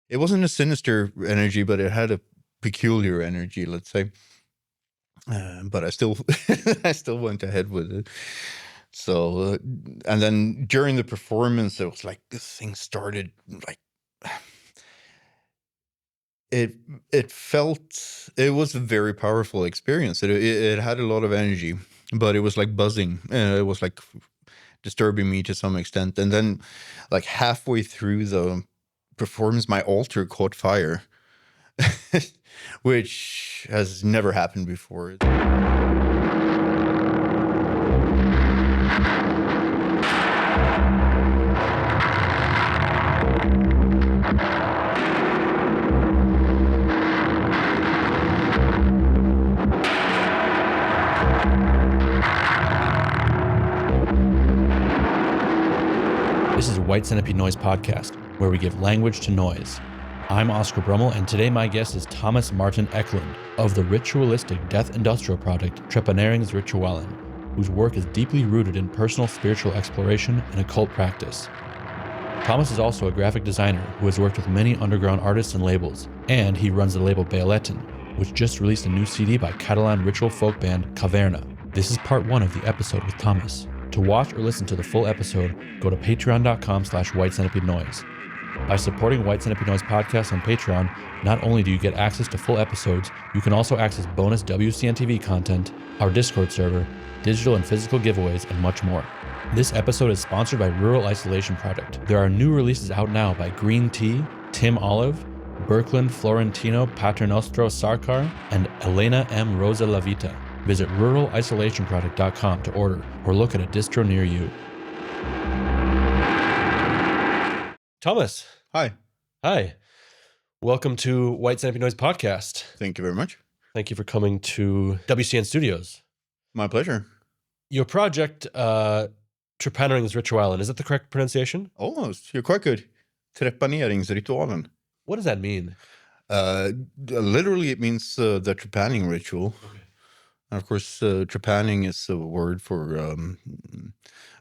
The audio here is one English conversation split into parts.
It wasn't a sinister energy, but it had a peculiar energy, let's say. But I still I still went ahead with it. So and then during the performance, it was like this thing started like it was a very powerful experience. It had a lot of energy, but it was like buzzing. It was like disturbing me to some extent. And then like halfway through the performance, my altar caught fire, which has never happened before. This is White Centipede Noise Podcast, where we give language to noise. I'm Oscar Brummel, and today my guest is Thomas Martin Ekelund of the ritualistic death industrial project TREPANERINGSRITUALEN, whose work is deeply rooted in personal spiritual exploration and occult practice. Thomas is also a graphic designer who has worked with many underground artists and labels, and he runs the label Beläten, which just released a new CD by Catalan ritual folk band KAVERNA. This is part 1 of the episode with Thomas. To watch or listen to the full episode, go to patreon.com/whitecentipedenoise. By supporting White Centipede Noise Podcast on Patreon, not only do you get access to full episodes, you can also access bonus WCN TV content, our Discord server, digital and physical giveaways, and much more. This episode is sponsored by Rural Isolation Project. There are new releases out now by Green Tea, Tim Olive, Birkland Florentino Paternostro Sarkar, and Elena M. Rosa Lavita. Visit ruralisolationproject.com to order or look at a distro near you. Thomas. Hi. Hi. Welcome to White Centipede Noise Podcast. Thank you very much. Thank you for coming to WCN Studios. My pleasure. Your project, TREPANERINGSRITUALEN, is that the correct pronunciation? Almost. You're quite good. Trepaneringsritualen. What does that mean? Literally, it means the trepanning ritual. Okay. And of course, trepanning is a word for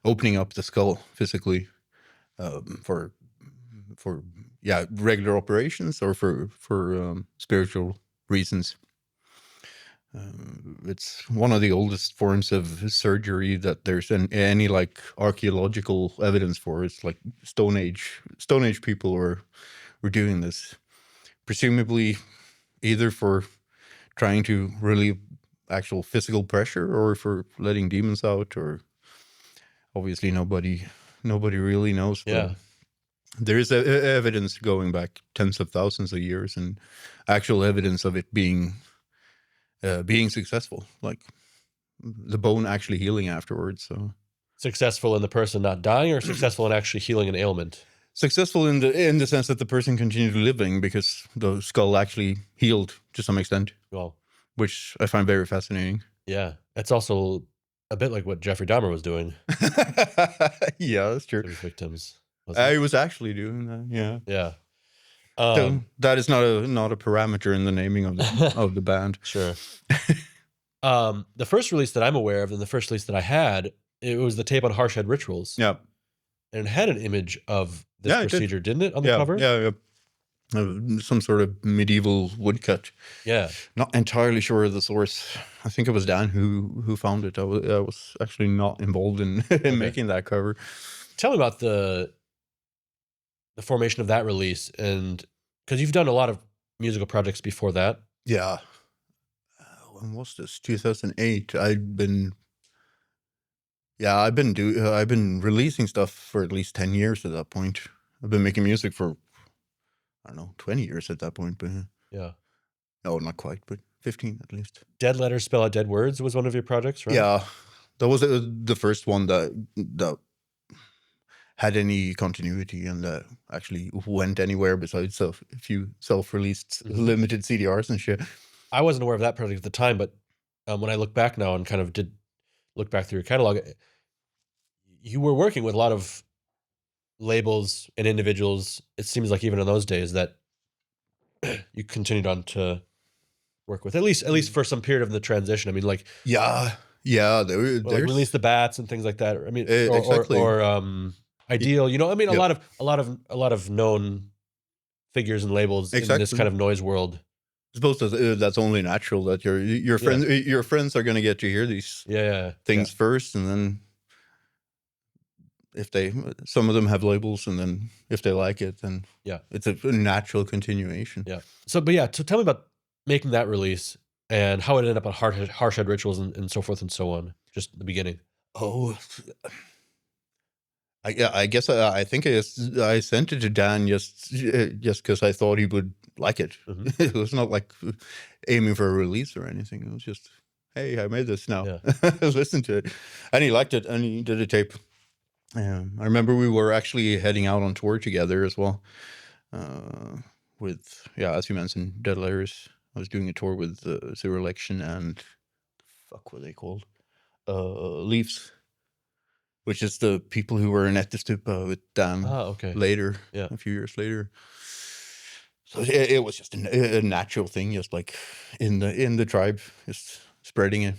opening up the skull physically for regular operations or for spiritual reasons. It's one of the oldest forms of surgery that there's any like archaeological evidence for. It's like Stone Age people were doing this, presumably either for trying to relieve actual physical pressure or for letting demons out, or obviously nobody really knows. Yeah. There is evidence going back tens of thousands of years and actual evidence of it being successful, like the bone actually healing afterwards. So Successful in the person not dying, or successful in actually healing an ailment? Successful in the sense that the person continued living because the skull actually healed to some extent. Well, Which I find very fascinating. yeah. It's also a bit like what Jeffrey Dahmer was doing Yeah, that's true. to his victims. I was actually doing that. Yeah. Yeah. So that is not a parameter in the naming of the band. Sure. The first release that I'm aware of, and the first release that I had, it was the tape on Harshhead Rituals. Yeah. And it had an image of this Yeah, it did. procedure, didn't it, on the cover? Yeah. Some sort of medieval woodcut. Yeah. Not entirely sure of the source. I think it was Dan who found it. I was actually not involved in making that cover. Tell me about the formation of that release, and because you've done a lot of musical projects before that. Yeah. When was this? 2008. I've been releasing stuff for at least 10 years at that point. I've been making music for, I don't know, 20 years at that point, but Yeah. no, not quite, but 15 at least. Dead Letters Spell Out Dead Words was one of your projects, right? Yeah. That was the first one that had any continuity and that actually went anywhere besides a few self-released limited CDRs and shit. I wasn't aware of that project at the time, but when I look back now and kind of did look back through your catalog, you were working with a lot of labels and individuals. It seems like even in those days that you continued on to work with, at least for some period of the transition. I mean, like Yeah, there's like Release the Bats and things like that. I mean, exactly. or Ideal. You know, I mean, a lot of known figures and labels in this Exactly. kind of noise world. I suppose that's only natural that your friends are going to get to hear these things first, and then if some of them have labels, and then if they like it, then it's a natural continuation. Yeah. So tell me about making that release and how it ended up on Harshhead Rituals and so forth and so on. Just the beginning. Oh, I guess I think I sent it to Dan just because I thought he would like it. Mm-hmm. It was not like aiming for a release or anything. It was just, hey, I made this now. Listen to it, and he liked it, and he did a tape. I remember we were actually heading out on tour together as well. With as you mentioned, Dead Layers. I was doing a tour with Zero Election and fuck, what are they called? Leaves. Which is the people who were in Ättestupa with Dan later, a few years later. So it was just a natural thing, just like in the tribe, just spreading it.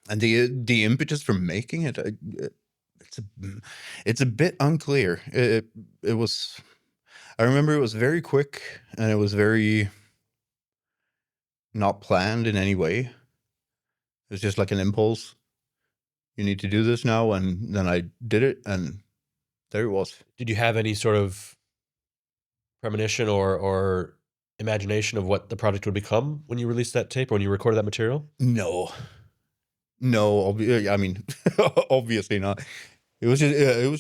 And the impetus for making it, it's a bit unclear. It was, I remember it was very quick, and it was very not planned in any way. It was just like an impulse. You need to do this now, and then I did it, and there it was. Did you have any sort of premonition or imagination of what the project would become when you released that tape or when you recorded that material? No, I mean, obviously not. It was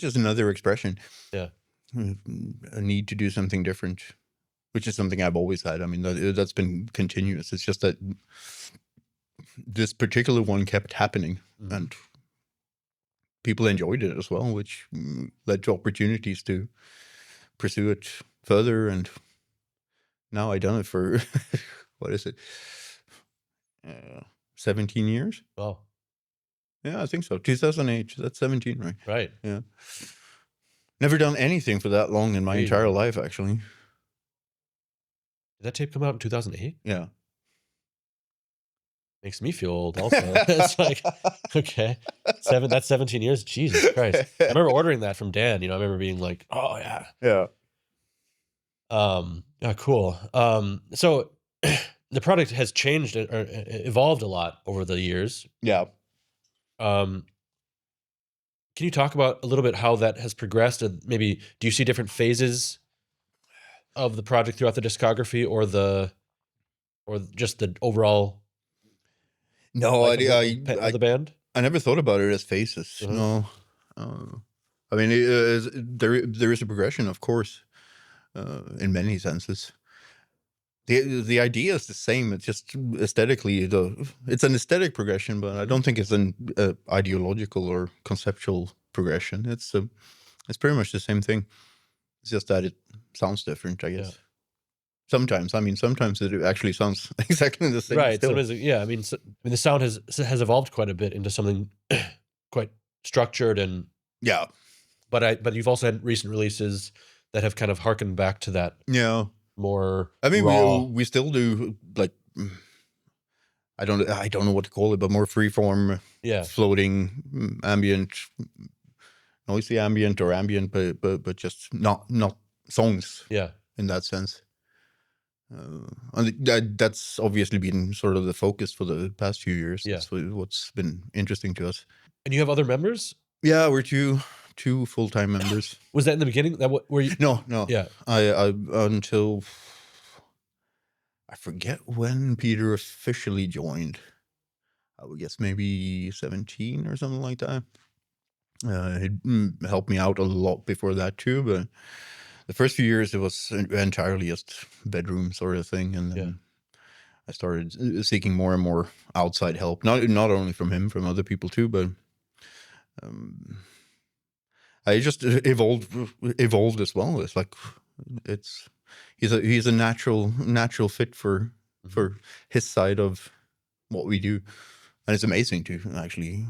just another expression. Yeah, a need to do something different, which is something I've always had. I mean, that's been continuous. It's just that this particular one kept happening, and people enjoyed it as well, which led to opportunities to pursue it further. And now I've done it for, what is it? 17 years? Oh. Yeah, I think so. 2008. That's 17, right? Right. Yeah. Never done anything for that long in my entire life, actually. Did that tape come out in 2008? Yeah. Makes me feel old also. It's like, okay, that's 17 years. Jesus Christ. I remember ordering that from Dan. I remember being like, oh yeah. Yeah. Cool. So the product has changed or evolved a lot over the years. Yeah. Can you talk about a little bit how that has progressed? And maybe do you see different phases of the project throughout the discography, or just the overall? No, the band. I never thought about it as phases. No, I mean there is a progression, of course, in many senses. The idea is the same. It's just aesthetically it's an aesthetic progression, but I don't think it's an ideological or conceptual progression. It's pretty much the same thing. It's just that it sounds different, I guess. Yeah. Sometimes it actually sounds exactly the same. Right. Still. Sometimes, the sound has evolved quite a bit into something quite structured and But you've also had recent releases that have kind of harkened back to that. Yeah. More. I mean, raw. we still do, like, I don't know what to call it, but more freeform, floating, ambient, noisy ambient or ambient, but just not songs. Yeah. In that sense. And that's obviously been sort of the focus for the past few years. Yeah. That's what's been interesting to us. And you have other members? Yeah, we're two full-time members. Was that in the beginning? Were you? No. Yeah. I until I forget when Peter officially joined. I would guess maybe 17 or something like that. He helped me out a lot before that too, but the first few years it was entirely just bedroom sort of thing, and then I started seeking more and more outside help. Not only from him, from other people too, but I just evolved as well. It's like he's a natural fit for his side of what we do. And it's amazing too, actually.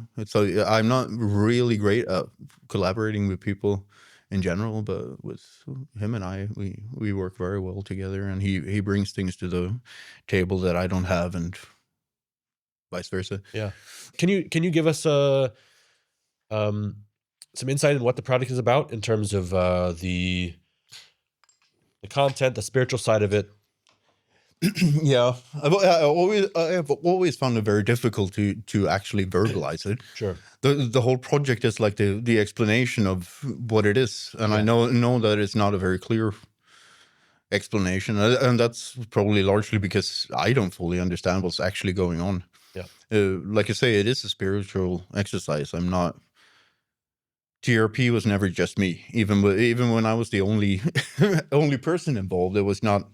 I'm not really great at collaborating with people in general, but with him and I, we work very well together, and he brings things to the table that I don't have, and vice versa. Yeah. Can you give us some insight in what the product is about in terms of the the content, the spiritual side of it. Yeah, I've always found it very difficult to actually verbalize it. Sure. The whole project is like the explanation of what it is, and I Yeah. know that it's not a very clear explanation, and that's probably largely because I don't fully understand what's actually going on. Yeah. Like I say, it is a spiritual exercise. I'm not. TRP was never just me. Even when I was the only only person involved, it was not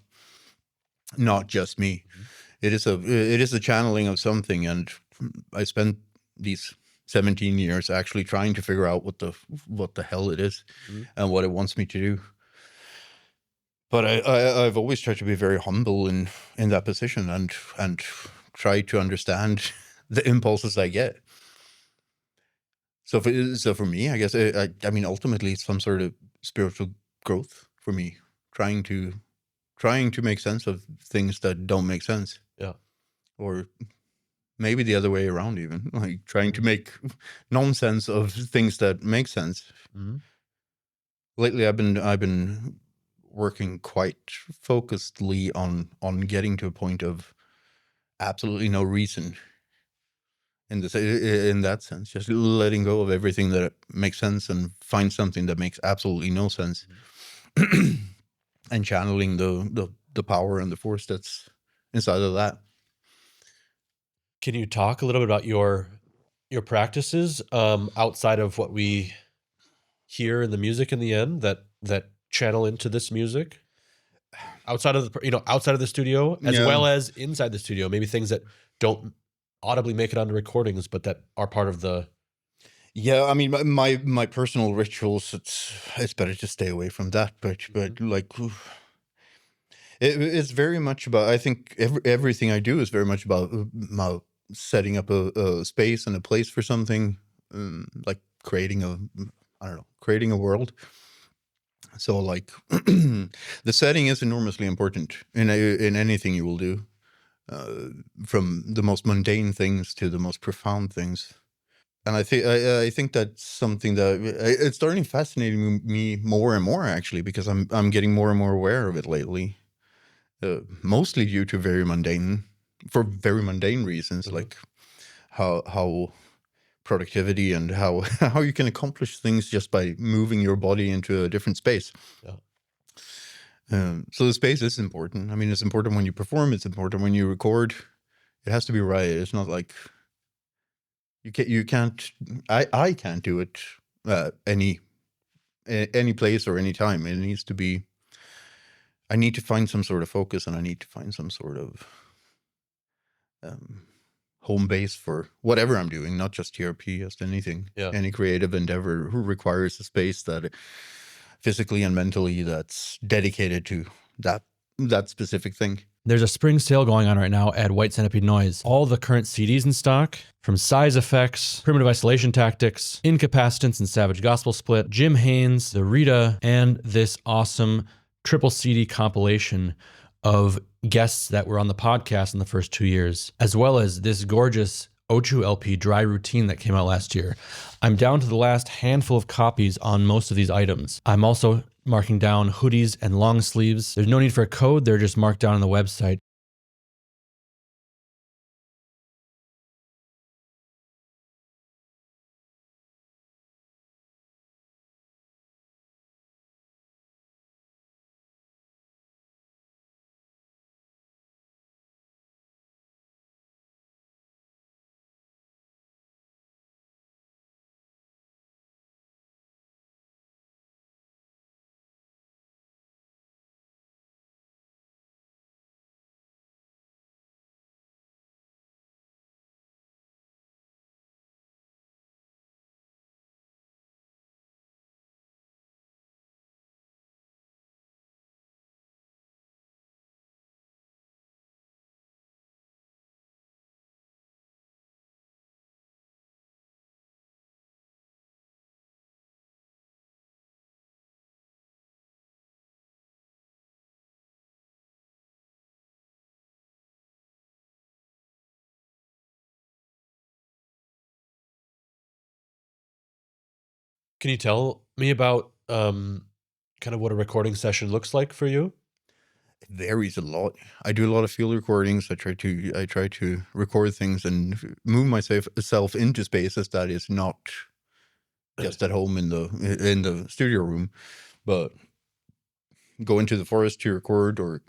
just me. Mhm. It is a channeling of something, and I spent these 17 years actually trying to figure out what the hell it is Mhm. and what it wants me to do. But I've always tried to be very humble in that position and try to understand the impulses I get. So for me, I guess I mean ultimately it's some sort of spiritual growth for me, trying to make sense of things that don't make sense. Yeah. Or maybe the other way around, even like trying to Mhm. make nonsense of things that make sense. Mhm. Lately, I've been working quite focusedly on getting to a point of absolutely no reason in that sense, just letting go of everything that makes sense and find something that makes absolutely no sense, and channeling the power and the force that's inside of that. Can you talk a little bit about your practices outside of what we hear in the music in the end that channel into this music? Outside of outside of the studio, as Yeah. well as inside the studio, maybe things that don't audibly make it onto recordings, but that are part of the. Yeah, I mean, my personal rituals, it's better to stay away from that. But Mhm. like, it's very much about. I think everything I do is very much about setting up a space and a place for something, like creating I don't know, creating a world. So like, the setting is enormously important in anything you will do, uh, from the most mundane things to the most profound things. And I think that's something that it's starting fascinating me more and more, actually, because I'm getting more and more aware of it lately. Mostly due to for very mundane reasons, Mhm. like how productivity and how how you can accomplish things just by moving your body into a different space. Yeah. So the space is important. I mean, it's important when you perform. It's important when you record. It has to be right. It's not like you can't. I can't do it any place or any time. It needs to be. I need to find some sort of focus, and I need to find some sort of um, home base for whatever I'm doing, not just TRP, just anything, Yeah. any creative endeavor who requires a space that physically and mentally that's dedicated to that specific thing. There's a spring sale going on right now at White Centipede Noise. All the current CDs in stock, from Size Effects, Primitive Isolation Tactics, Incapacitance and Savage Gospel Split, Jim Haynes, The Rita, and this awesome triple CD compilation of guests that were on the podcast in the first 2 years, as well as this gorgeous Ochu LP Dry Routine that came out last year. I'm down to the last handful of copies on most of these items. I'm also marking down hoodies and long sleeves. There's no need for a code. They're just marked down on the website. Can you tell me about kind of what a recording session looks like for you? It varies a lot. I do a lot of field recordings. I try to record things and move myself into spaces that is not just at home in the studio room, but go into the forest to record or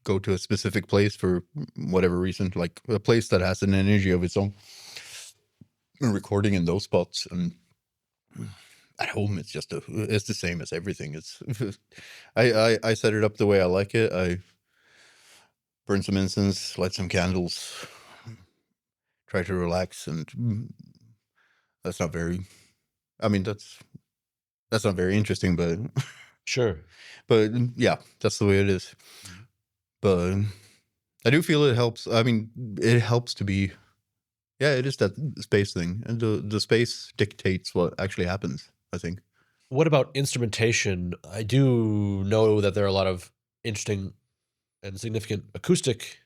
go to a specific place for whatever reason, like a place that has an energy of its own, and recording in those spots. And at home, it's the same as everything. It's I set it up the way I like it. I burn some incense, light some candles, try to relax, and that's not very. I mean, that's not very interesting, but Sure. but yeah, that's the way it is. But I do feel it helps. I mean, it helps to be. Yeah, it is that space thing, and the space dictates what actually happens, I think. What about instrumentation? I do know that there are a lot of interesting and significant acoustic.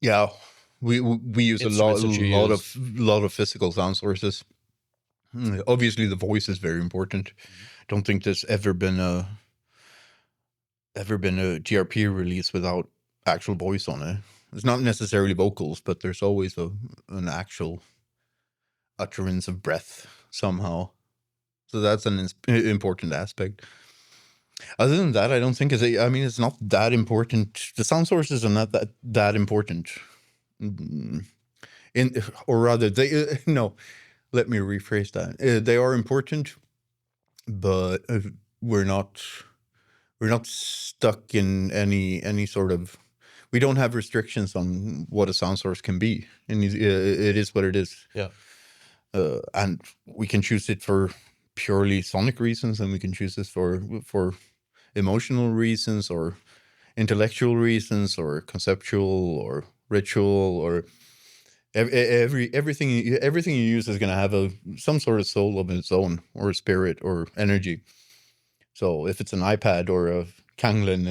Yeah, we use a Instruments that you lot of physical sound sources. Obviously, the voice is very important. Don't think there's ever been a GRP release without actual voice on it. It's not necessarily vocals, but there's always an actual utterance of breath somehow. So that's an important aspect. Other than that, I don't think it's not that important. The sound sources are not that important. Or rather, they no. Let me rephrase that. They are important, but we're not stuck in any sort of. We don't have restrictions on what a sound source can be, and it is what it is. Yeah. And we can choose it for purely sonic reasons, and we can choose this for emotional reasons, or intellectual reasons, or conceptual, or ritual, or everything you use is going to have some sort of soul of its own, or spirit, or energy. So if it's an iPad or a Kanglin,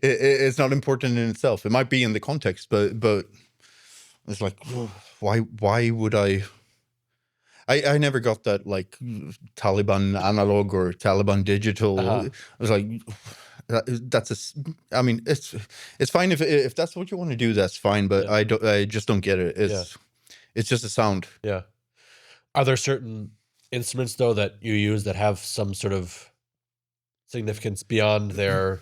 it's not important in itself. It might be in the context, but it's like, why would I never got that, like, Taliban analog or Taliban digital. Uh-huh. I was like, I mean, it's fine if that's what you want to do, that's fine. But Yeah. I just don't get it. It's just a sound. Yeah. Are there certain instruments though that you use that have some sort of significance beyond their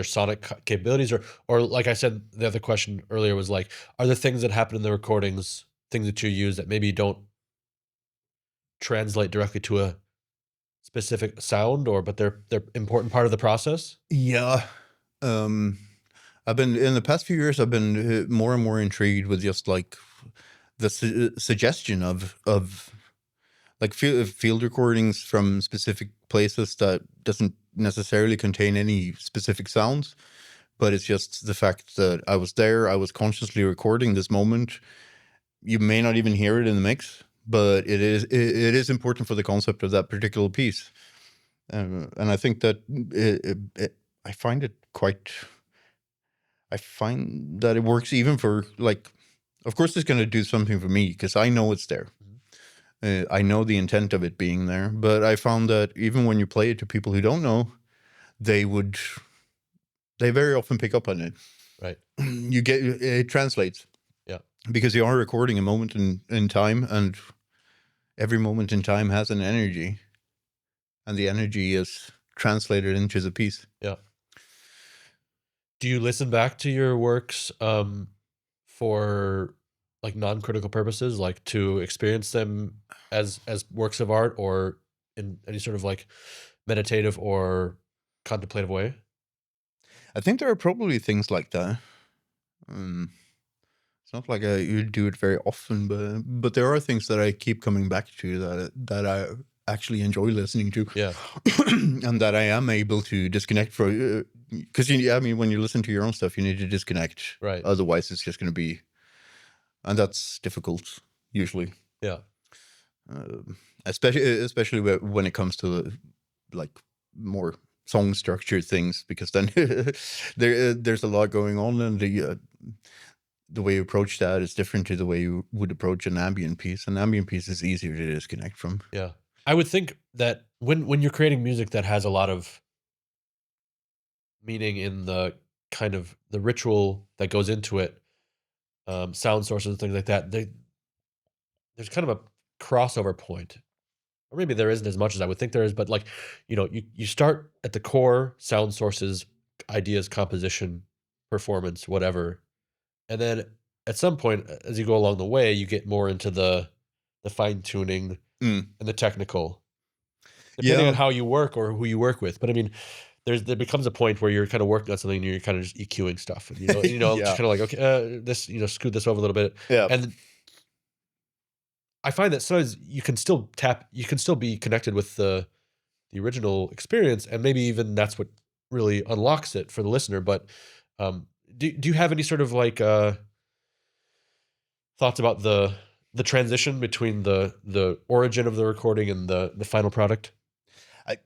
sonic capabilities, or like I said, the other question earlier was like, are there things that happen in the recordings, things that you use that maybe don't translate directly to a specific sound, but they're important part of the process? Yeah. I've been in the past few years. I've been more and more intrigued with just like the suggestion of like field recordings from specific places that doesn't necessarily contain any specific sounds, but it's just the fact that I was there, I was consciously recording this moment. You may not even hear it in the mix, but it is important for the concept of that particular piece. And I think that I find that it works even for, like, of course it's going to do something for me because I know it's there. I know the intent of it being there, but I found that even when you play it to people who don't know, they very often pick up on it. Right. It translates. Yeah. Because you are recording a moment in time, and every moment in time has an energy, and the energy is translated into the piece. Yeah. Do you listen back to your works for like non-critical purposes, like to experience them as works of art, or in any sort of like meditative or contemplative way? I think there are probably things like that. It's not like you do it very often, but there are things that I keep coming back to that I actually enjoy listening to. Yeah. And that I am able to disconnect from, because I mean, when you listen to your own stuff, you need to disconnect. Right. Otherwise, it's just going to be, and that's difficult usually. Yeah. Especially when it comes to the, like, more song structured things, because then there's a lot going on, and the way you approach that is different to the way you would approach an ambient piece. An ambient piece is easier to disconnect from. Yeah. I would think that when you're creating music that has a lot of meaning in the kind of the ritual that goes into it, sound sources and things like that, there's kind of a crossover point. Or maybe there isn't as much as I would think there is, but like, you start at the core sound sources, ideas, composition, performance, whatever. And then at some point, as you go along the way, you get more into the fine tuning and the technical, depending on how you work or who you work with. But I mean, there becomes a point where you're kind of working on something and you're kind of just EQing stuff, and just kind of like, okay, this, scoot this over a little bit. Yeah. And I find that sometimes you can still be connected with the original experience, and maybe even that's what really unlocks it for the listener. But do you have any sort of like thoughts about the transition between the origin of the recording and the final product? I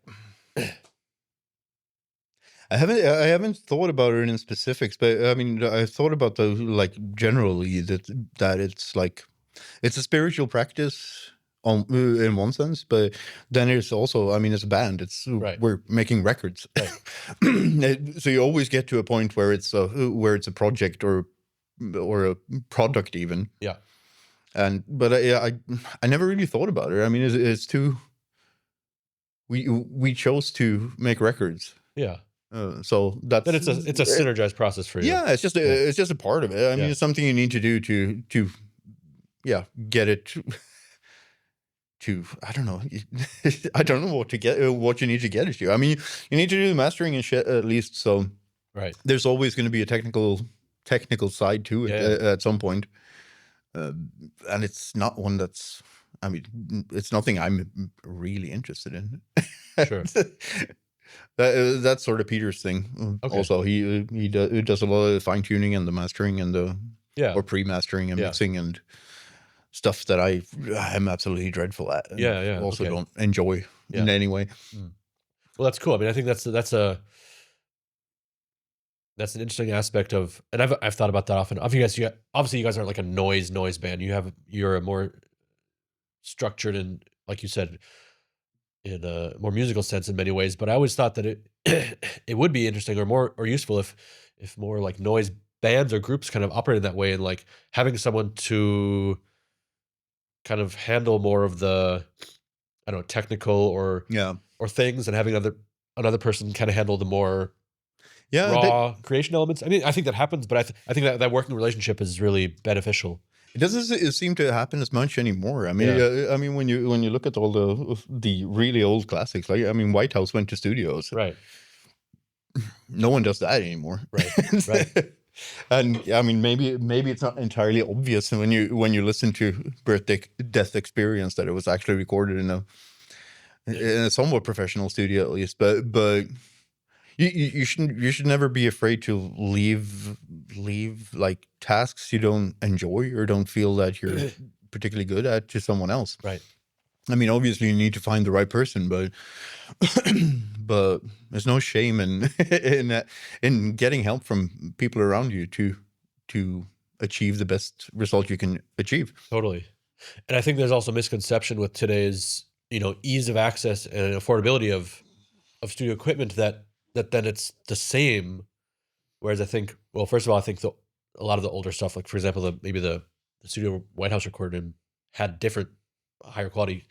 haven't thought about it in specifics, but I mean, I thought about the like generally that it's like it's a spiritual practice in one sense, but then it's also, I mean, it's a band. It's we're making records, so you always get to a point where it's a project or a product even. Yeah. But I never really thought about it. I mean, it's too. We chose to make records. Yeah. So that's then it's a synergized process for you. Yeah, it's just a part of it. I mean, it's something you need to do to get it to I don't know. I don't know what you need to get it to. I mean, you need to do the mastering and shit at least. So there's always going to be a technical side to it at some point. And it's not one that's, I mean, it's nothing I'm really interested in. Sure. That's sort of Peter's thing. Okay. Also, he does a lot of the fine tuning and the mastering and or pre-mastering and mixing and stuff that I am absolutely dreadful at. And also don't enjoy in any way. Well, that's cool. I mean, I think that's an interesting aspect of, and I've thought about that often. Obviously, you guys aren't like a noise band. You're a more structured and, like you said, in a more musical sense in many ways. But I always thought that it would be interesting or useful if more like noise bands or groups kind of operated that way, and like having someone to kind of handle more of the, I don't know, technical or things, and having another person kind of handle the more raw creation elements. I mean, I think that happens, but I think that working relationship is really beneficial. It doesn't seem to happen as much anymore. I mean, I mean, when you look at all the really old classics, like, I mean, Whitehouse went to studios. Right. No one does that anymore. Right. And I mean, maybe it's not entirely obvious when you listen to Birth, Death, Experience that it was actually recorded in a somewhat professional studio at least. But you should never be afraid to leave like tasks you don't enjoy or don't feel that you're particularly good at to someone else. Right. I mean, obviously you need to find the right person, but there's no shame in getting help from people around you to achieve the best result you can achieve. Totally. And I think there's also misconception with today's, ease of access and affordability of studio equipment that then it's the same. Whereas I think, well, first of all, I think a lot of the older stuff, like for example, maybe the studio Whitehouse recorded in had different higher quality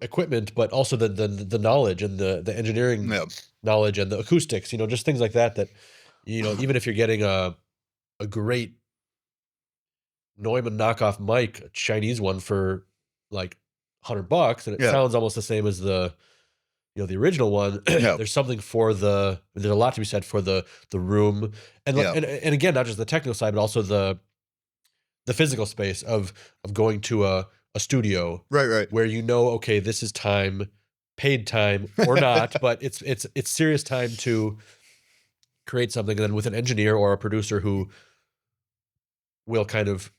equipment, but also the knowledge and the engineering knowledge and the acoustics, just things like that, even if you're getting a great Neumann knockoff mic, a Chinese one for like $100, and it sounds almost the same as the original one. There's something there's a lot to be said for the room and again, not just the technical side, but also the physical space of going to a studio, right, where okay, this is paid time or not, but it's serious time to create something, and then with an engineer or a producer who will kind of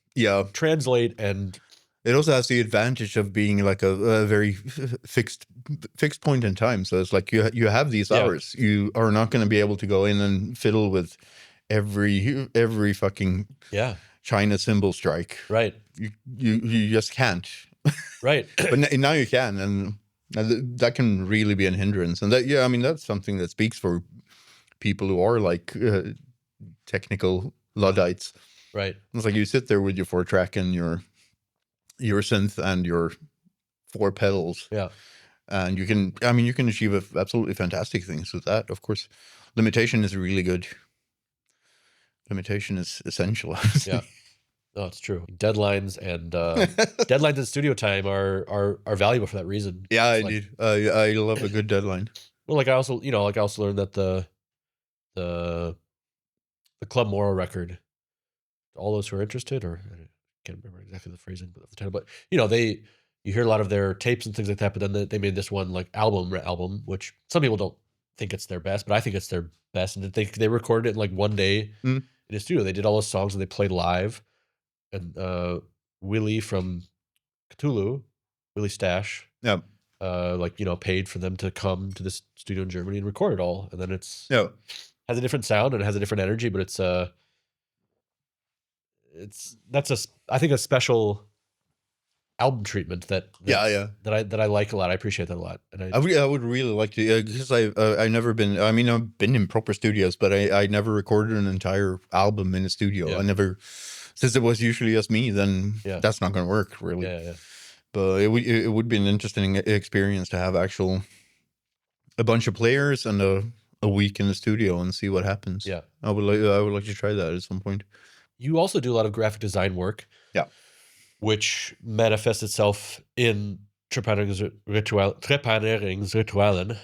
translate. And it also has the advantage of being like a very fixed point in time. So it's like you have these hours. You are not going to be able to go in and fiddle with every fucking China cymbal strike. Right. You just can't. Right. But now you can, and that can really be a hindrance. And that, I mean, that's something that speaks for people who are like technical Luddites. Right. It's like you sit there with your 4-track and your synth and your 4 pedals. Yeah. And you can achieve absolutely fantastic things with that. Of course, limitation is really good. Limitation is essential. Yeah. No, it's true. Deadlines and deadlines and studio time are valuable for that reason. Yeah, It's I like, do. I love a good deadline. well, like I also learned that the Club Moral record, all those who are interested, or I can't remember exactly the phrasing, but the title, but you hear a lot of their tapes and things like that, but then they made this one like album, which some people don't think it's their best, but I think it's their best. And they recorded it in like one day in a studio. They did all those songs and they played live. And Willie from Cthulhu, Willie Stash, Yeah. Paid for them to come to this studio in Germany and record it all. And then has a different sound and it has a different energy, but I think a special album treatment that I like a lot. I appreciate that a lot. And I would really like to, because I've never been, I mean, I've been in proper studios, but I never recorded an entire album in a studio. Yeah. I never, since it was usually just me, then that's not going to work really. Yeah. But it would be an interesting experience to have a bunch of players and a week in the studio and see what happens. Yeah. I would like to try that at some point. You also do a lot of graphic design work. Yeah. Which manifests itself in Trepaneringsritualen.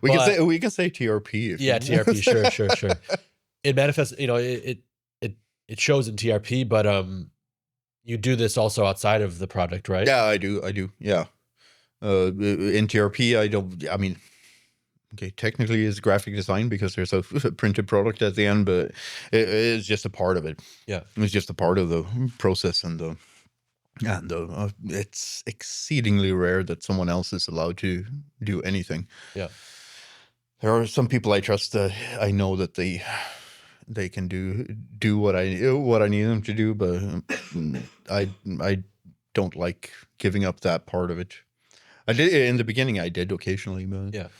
We can say TRP. TRP. Sure. It manifests. It shows in TRP, but you do this also outside of the project, right? Yeah, I do. Yeah. In TRP, I don't. I mean, okay, technically it's graphic design because there's a printed product at the end, but it is just a part of it. Yeah, it's just a part of the process, and it's exceedingly rare that someone else is allowed to do anything. Yeah, there are some people I trust that I know that they can do what I need them to do, but I don't like giving up that part of it. I did in the beginning. I did occasionally, but for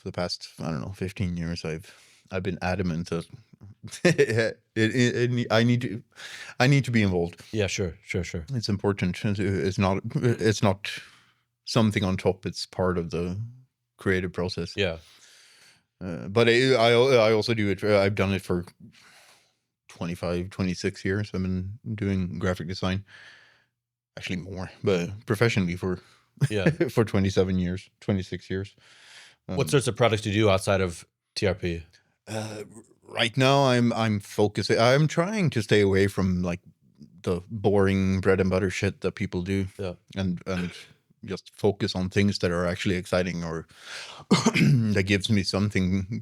the past 15 years, I've been adamant that I need to be involved. Yeah, sure. It's important. It's not something on top. It's part of the creative process. Yeah. But I also do it. I've done it for 25, 26 years. I've been doing graphic design, actually more, but professionally for 27 years, 26 years. What sorts of projects do you do outside of TRP? Right now, I'm focusing. I'm trying to stay away from like the boring bread and butter shit that people do, and just focus on things that are actually exciting or that gives me something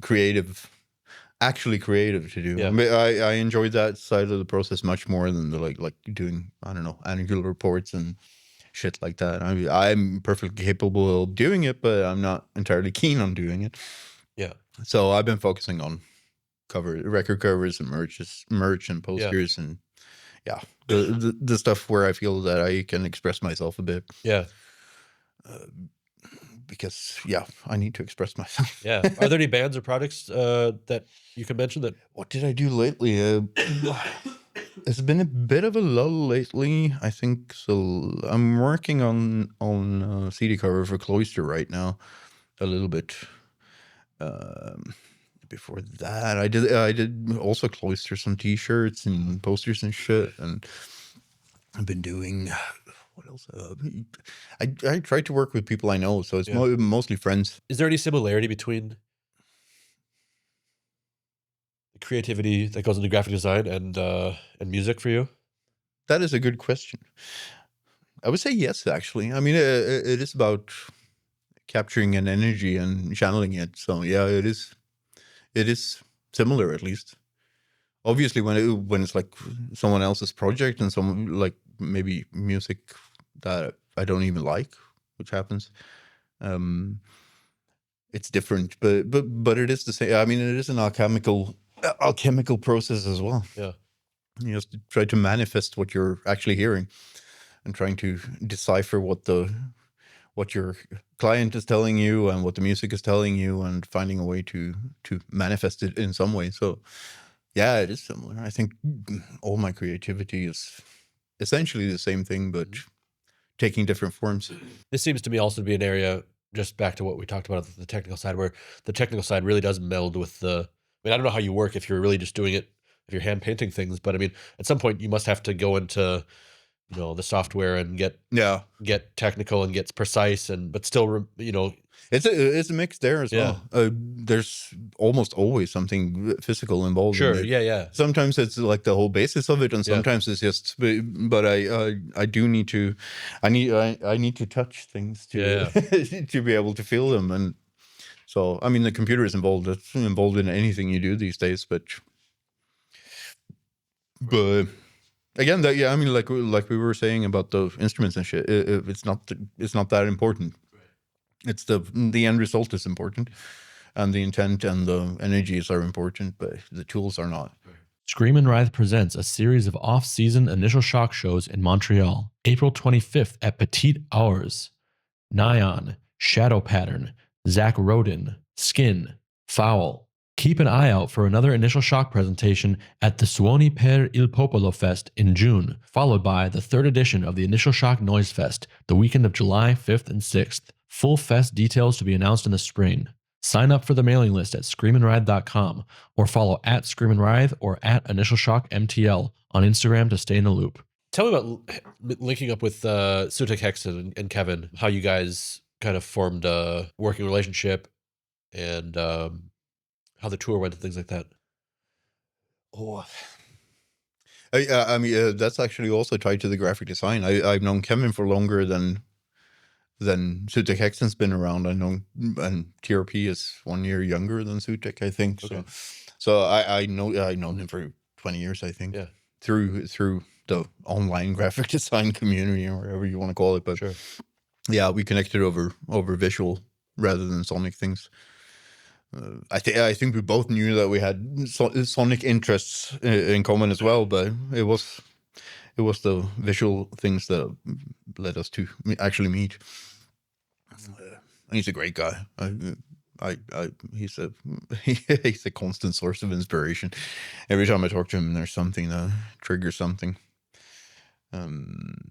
actually creative to do. Yeah. I enjoyed that side of the process much more than the like doing annual reports and shit like that. I'm perfectly capable of doing it, but I'm not entirely keen on doing it. Yeah. So I've been focusing on record covers and merch and posters and the stuff where I feel that I can express myself a bit. Yeah. Because I need to express myself. Yeah. Are there any bands or projects that you can mention that? What did I do lately? It's been a bit of a lull lately, I think. So I'm working on CD cover for Cloister right now, a little bit. Before that, I did also Cloister some T-shirts and posters and shit, and I've been doing. What else? I try to work with people I know, so it's mostly friends. Is there any similarity between the creativity that goes into graphic design and music for you? That is a good question. I would say yes, actually. I mean, it is about capturing an energy and channeling it. So yeah, it is similar, at least. Obviously, when it's like someone else's project and some like maybe music that I don't even like, which happens, it's different. But it is the same. I mean, it is an alchemical process as well. Yeah, you just try to manifest what you're actually hearing. and trying to decipher what your client is telling you and what the music is telling you, and finding a way to manifest it in some way. So yeah, it is similar. I think all my creativity is essentially the same thing, but taking different forms. This seems to me also to be an area, just back to what we talked about, the technical side, where the technical side really does meld with the, I mean, I don't know how you work if you're really just doing it, if you're hand painting things, but I mean, at some point you must have to go into, you know, the software and get technical and get precise, and but still, you know, it's a mix there as well. There's almost always something physical involved in it. Yeah. Sometimes it's like the whole basis of it, and sometimes it's just. But I do need to, I need to touch things to to be able to feel them, and so I mean the computer is involved. It's involved in anything you do these days, but again, that I mean, like we were saying about the instruments and shit, it's not that important. It's the end result is important, and the intent and the energies are important, but the tools are not. Scream and Writhe presents a series of off-season initial shock shows in Montreal, April 25th at Petite Hours. Nyan, Shadow Pattern, Zach Rodin, Skin, Foul. Keep an eye out for another initial shock presentation at the Suoni per il Popolo Fest in June, followed by the third edition of the Initial Shock Noise Fest, the weekend of July 5th and 6th. Full fest details to be announced in the spring. Sign up for the mailing list at screamandwrithe.com or follow at screamandwrithe or at Initial Shock MTL on Instagram to stay in the loop. Tell me about linking up with Sutek Hexen and Kevin, how you guys kind of formed a working relationship, and how the tour went and things like that. I mean, that's actually also tied to the graphic design. I've known Kevin for longer than Sutek Hexen's been around. I know, and TRP is 1 year younger than Sutek, I think. Okay. So I've known him for 20 years, I think. Yeah. Through the online graphic design community, or whatever you want to call it. But yeah, we connected over visual rather than sonic things. I think we both knew that we had sonic interests in common as well, but it was the visual things that led us to actually meet. He's a great guy. He's a constant source of inspiration. Every time I talk to him, there's something that triggers something. And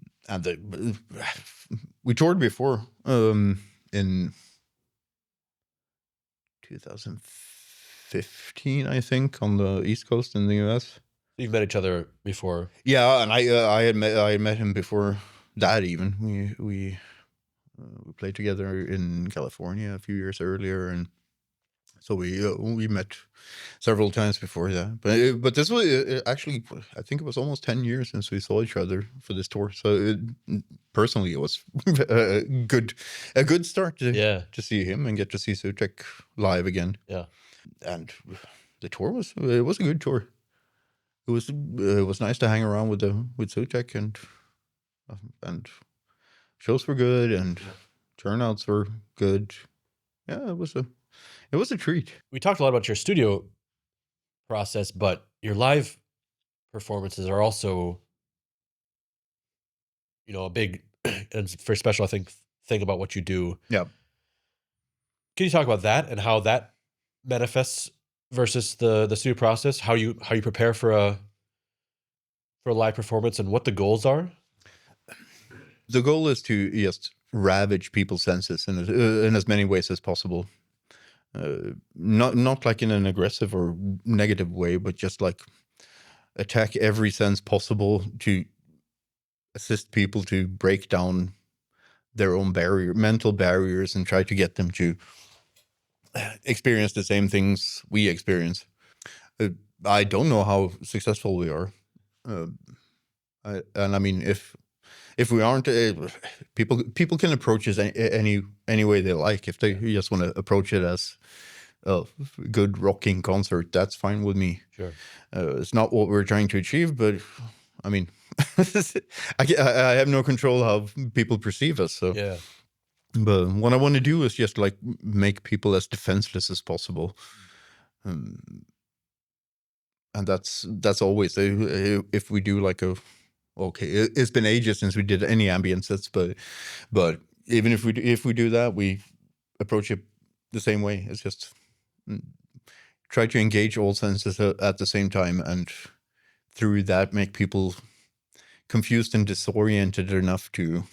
we toured before in 2015, I think, on the East Coast in the US. You've met each other before. Yeah, and I had met him before that even. We played together in California a few years earlier, and so we met several times before that. But this was actually, I think it was almost 10 years since we saw each other for this tour. So personally, it was a good start to see him and get to see Sutek live again. Yeah, and the tour was a good tour. It was nice to hang around with Sutek, and shows were good and turnouts were good. Yeah, it was a treat. We talked a lot about your studio process, but your live performances are also, you know, a big and very special, I think, thing about what you do. Yeah. Can you talk about that and how that manifests versus the studio process? How you prepare for a live performance and what the goals are? The goal is to just ravage people's senses in as many ways as possible. Not like in an aggressive or negative way, but just like attack every sense possible to assist people to break down their own mental barriers, and try to get them to experience the same things we experience. I don't know how successful we are, and I mean, if we aren't, people can approach it any way they like. If they just want to approach it as a good rocking concert, that's fine with me. Sure. It's not what we're trying to achieve, but I mean, I have no control how people perceive us. So yeah. But what I want to do is just like make people as defenseless as possible. And that's always, if we do like a okay, it's been ages since we did any ambient sets, but even if we do that, we approach it the same way. It's just try to engage all senses at the same time, and through that make people confused and disoriented enough to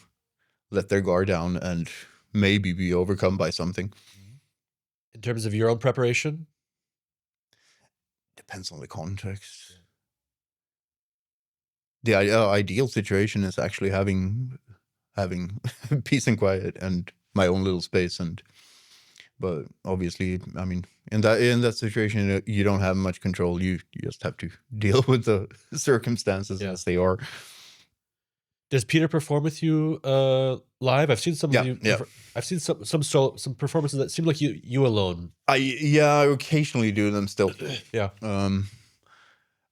let their guard down and maybe be overcome by something. In terms of your own preparation? Depends on the context. The ideal situation is actually having peace and quiet and my own little space, but obviously, I mean, in that situation, you don't have much control. You just have to deal with the circumstances as they are. Does Peter perform with you live? I've seen some of you. Yeah. I've seen some performances that seem like you alone. I occasionally do them still. Yeah.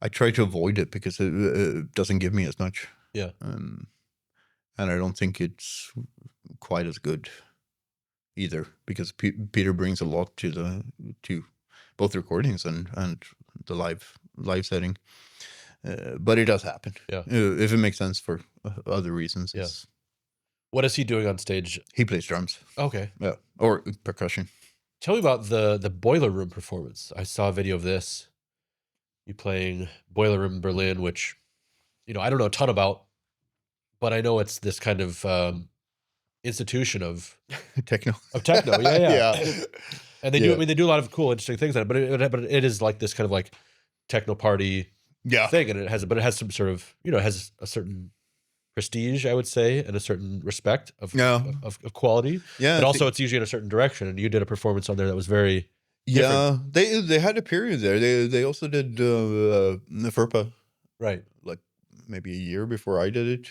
I try to avoid it because it doesn't give me as much. Yeah. And I don't think it's quite as good either, because Peter brings a lot to both recordings and the live setting. But it does happen. Yeah. If it makes sense for other reasons. Yeah. What is he doing on stage? He plays drums. Okay. Yeah. Or percussion. Tell me about the Boiler Room performance. I saw a video of this. You playing Boiler Room in Berlin, which, I don't know a ton about, but I know it's this kind of institution of techno. Yeah. And they do. I mean, they do a lot of cool, interesting things at it, but it is like this kind of like techno party thing, and it has some sort of it has a certain prestige, I would say, and a certain respect of quality. Yeah, but also it's usually in a certain direction. And you did a performance on there that was very different. They had a period there. They also did FERPA, right? Like maybe a year before I did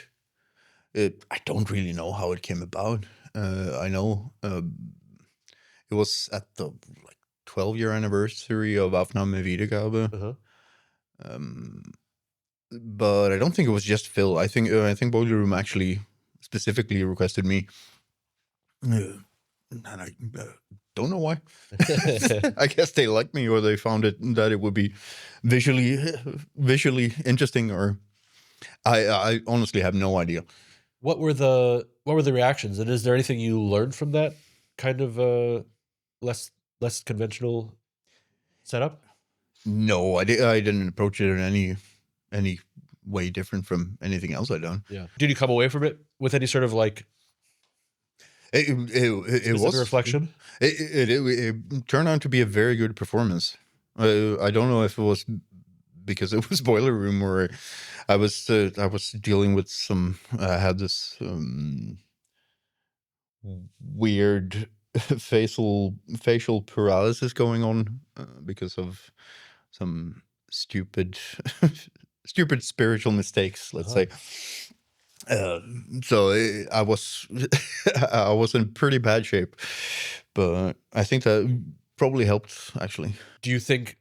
it. I don't really know how it came about. I know it was at the 12-year anniversary of Aufnahme Wiedergabe. But I don't think it was just Phil. I think Boiler Room actually specifically requested me, and I don't know why. I guess they liked me, or they found that it would be visually interesting, or I honestly have no idea. What were the reactions, and is there anything you learned from that kind of less conventional setup? No, I didn't approach it in any way different from anything else I'd done. Yeah. Did you come away from it with any sort of like it was reflection? It turned out to be a very good performance. I don't know if it was because it was Boiler Room, or I was dealing with some. I had this weird facial paralysis going on because of some stupid spiritual mistakes, let's say. So I was I was in pretty bad shape, but I think that probably helped, actually. Do you think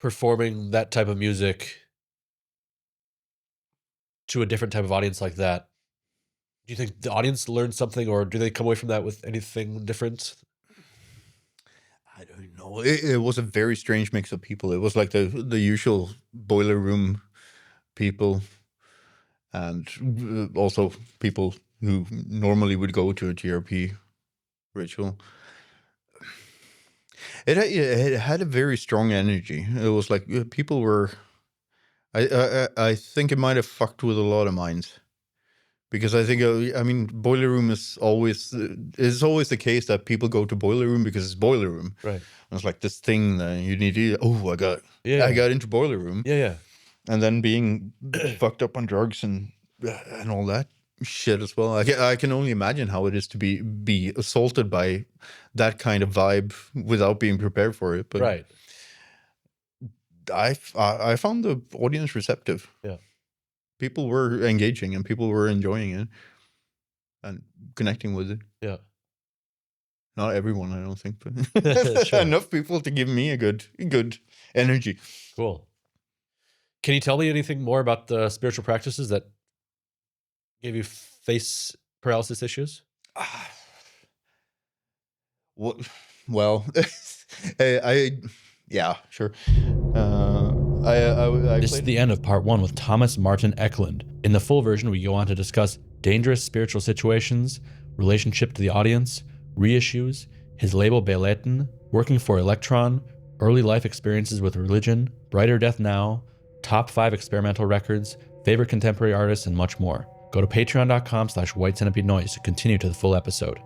performing that type of music to a different type of audience like that, do you think the audience learned something, or do they come away from that with anything different? I don't know. It was a very strange mix of people. It was like the usual Boiler Room people, and also people who normally would go to a TRP ritual. It had a very strong energy. It was like people were. I think it might have fucked with a lot of minds, because I think I mean, Boiler Room is always the case that people go to Boiler Room because it's Boiler Room, right? And it's like this thing that you need to. Oh, I got into Boiler Room, yeah, and then being fucked up on drugs and all that shit as well. I can only imagine how it is to be assaulted by that kind of vibe without being prepared for it. But right. I found the audience receptive. Yeah. People were engaging and people were enjoying it and connecting with it. Yeah. Not everyone, I don't think, but sure. Enough people to give me a good energy. Cool. Can you tell me anything more about the spiritual practices that gave you face paralysis issues? Well, yeah, sure. This is the end of part 1 with Thomas Martin Ekelund. In the full version, we go on to discuss dangerous spiritual situations, relationship to the audience, reissues, his label Beläten, working for Electron, early life experiences with religion, Brighter Death Now, top 5 experimental records, favorite contemporary artists, and much more. Go to patreon.com/whitecentipedenoise to continue to the full episode.